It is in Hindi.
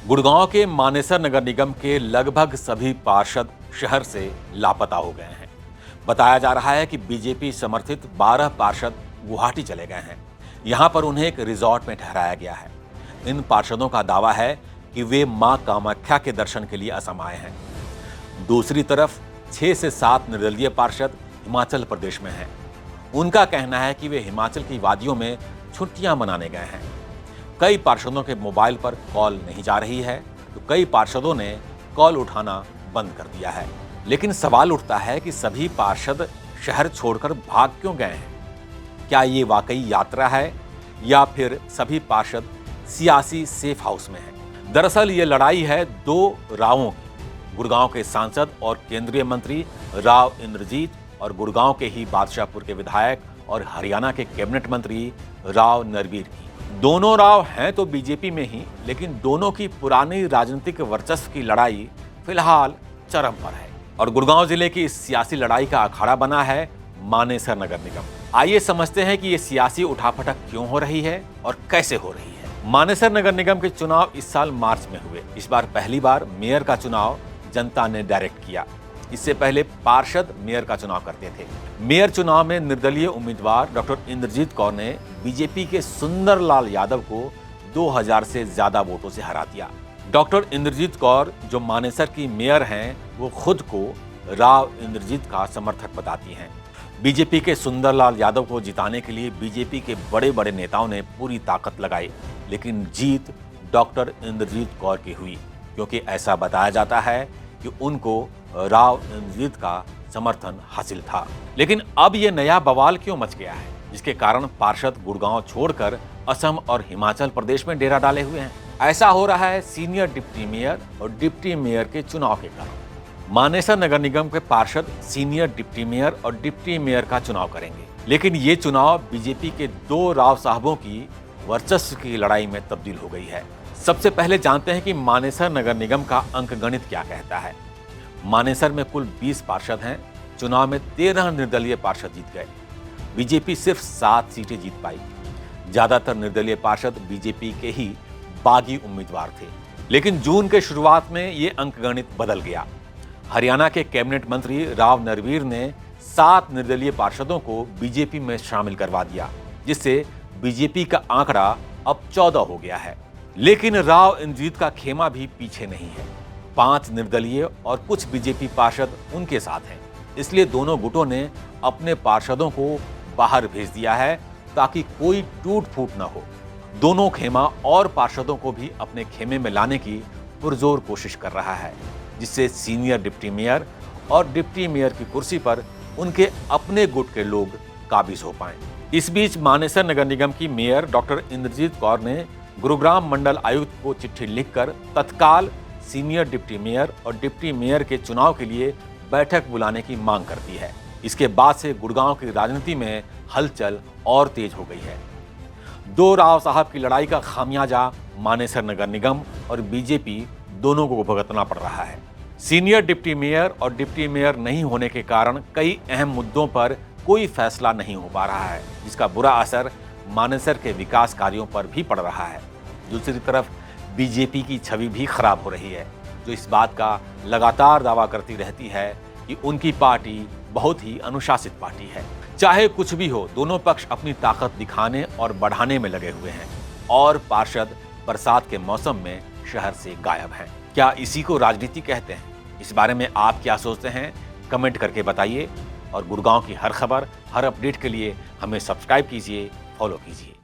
गुड़गांव के मानेसर नगर निगम के लगभग सभी पार्षद शहर से लापता हो गए हैं। बताया जा रहा है कि बीजेपी समर्थित 12 पार्षद गुवाहाटी चले गए हैं। यहां पर उन्हें एक रिजॉर्ट में ठहराया गया है। इन पार्षदों का दावा है कि वे मां कामाख्या के दर्शन के लिए असम आए हैं। दूसरी तरफ 6 से 7 निर्दलीय पार्षद हिमाचल प्रदेश में हैं। उनका कहना है कि वे हिमाचल की वादियों में छुट्टियां मनाने गए हैं। कई पार्षदों के मोबाइल पर कॉल नहीं जा रही है, तो कई पार्षदों ने कॉल उठाना बंद कर दिया है। लेकिन सवाल उठता है कि सभी पार्षद शहर छोड़कर भाग क्यों गए हैं? क्या ये वाकई यात्रा है या फिर सभी पार्षद सियासी सेफ हाउस में हैं? दरअसल ये लड़ाई है दो रावों की, गुड़गांव के सांसद और केंद्रीय मंत्री राव इंद्रजीत और गुड़गांव के ही बादशाहपुर के विधायक और हरियाणा के कैबिनेट मंत्री राव नरवीर की। दोनों राव हैं तो बीजेपी में ही, लेकिन दोनों की पुरानी राजनीतिक वर्चस्व की लड़ाई फिलहाल चरम पर है और गुड़गांव जिले की इस सियासी लड़ाई का अखाड़ा बना है मानेसर नगर निगम। आइए समझते हैं कि ये सियासी उठापटक क्यों हो रही है और कैसे हो रही है। मानेसर नगर निगम के चुनाव इस साल मार्च में हुए। इस बार पहली बार मेयर का चुनाव जनता ने डायरेक्ट किया। इससे पहले पार्षद मेयर का चुनाव करते थे। मेयर चुनाव में निर्दलीय उम्मीदवार डॉक्टर इंद्रजीत कौर ने बीजेपी के सुंदरलाल यादव को 2000 से ज्यादा वोटों से हरा दिया। डॉक्टर इंद्रजीत कौर जो मानेसर की मेयर हैं, वो खुद को राव इंद्रजीत का समर्थक बताती हैं। बीजेपी के सुंदरलाल यादव को जिताने के लिए बीजेपी के बड़े बड़े नेताओं ने पूरी ताकत लगाई, लेकिन जीत डॉक्टर इंद्रजीत कौर की हुई, क्योंकि ऐसा बताया जाता है कि उनको राव इंद्रजीत का समर्थन हासिल था। लेकिन अब ये नया बवाल क्यों मच गया है, जिसके कारण पार्षद गुड़गांव छोड़कर असम और हिमाचल प्रदेश में डेरा डाले हुए हैं? ऐसा हो रहा है सीनियर डिप्टी मेयर और डिप्टी मेयर के चुनाव के कारण। मानेसर नगर निगम के पार्षद सीनियर डिप्टी मेयर और डिप्टी मेयर का चुनाव करेंगे, लेकिन ये चुनाव बीजेपी के दो राव साहबों की वर्चस्व की लड़ाई में तब्दील हो गई है। सबसे पहले जानते हैं कि मानेसर नगर निगम का अंकगणित क्या कहता है। मानेसर में कुल 20 पार्षद हैं। चुनाव में 13 निर्दलीय पार्षद जीत गए। बीजेपी सिर्फ 7 सीटें जीत पाई। ज्यादातर निर्दलीय पार्षद बीजेपी के ही बागी उम्मीदवार थे। लेकिन जून के शुरुआत में ये अंकगणित बदल गया। हरियाणा के कैबिनेट मंत्री राव नरवीर ने 7 निर्दलीय पार्षदों को बीजेपी में शामिल करवा दिया, जिससे बीजेपी का आंकड़ा अब 14 हो गया है। लेकिन राव इंद्रजीत का खेमा भी पीछे नहीं है। 5 निर्दलीय और कुछ बीजेपी पार्षद उनके साथ हैं। इसलिए दोनों गुटों ने अपने पार्षदों को बाहर भेज दिया है ताकि कोई टूट फूट न हो। दोनों खेमा और पार्षदों को भी अपने खेमे में लाने की पुरजोर कोशिश कर रहा है, जिससे सीनियर डिप्टी मेयर और डिप्टी मेयर की कुर्सी पर उनके अपने गुट के लोग काबिज हो पाएं। इस बीच मानेसर नगर निगम की मेयर डॉक्टर इंद्रजीत कौर ने गुरुग्राम मंडल आयुक्त को चिट्ठी लिखकर तत्काल सीनियर डिप्टी मेयर और डिप्टी मेयर के चुनाव के लिए बैठक बुलाने की मांग करती है। इसके बाद से गुड़गांव की राजनीति में हलचल और तेज हो गई है। दो राव साहब की लड़ाई का खामियाजा मानेसर नगर निगम और बीजेपी दोनों को भुगतना पड़ रहा है। सीनियर डिप्टी मेयर और डिप्टी मेयर नहीं होने के कारण कई अहम मुद्दों पर कोई फैसला नहीं हो पा रहा है, जिसका बुरा असर मानेसर के विकास कार्यों पर भी पड़ रहा है। दूसरी तरफ बीजेपी की छवि भी खराब हो रही है, जो इस बात का लगातार दावा करती रहती है कि उनकी पार्टी बहुत ही अनुशासित पार्टी है। चाहे कुछ भी हो, दोनों पक्ष अपनी ताकत दिखाने और बढ़ाने में लगे हुए हैं और पार्षद बरसात के मौसम में शहर से गायब हैं। क्या इसी को राजनीति कहते हैं? इस बारे में आप क्या सोचते हैं? कमेंट करके बताइए और गुड़गांव की हर खबर, हर अपडेट के लिए हमें सब्सक्राइब कीजिए, फॉलो कीजिए।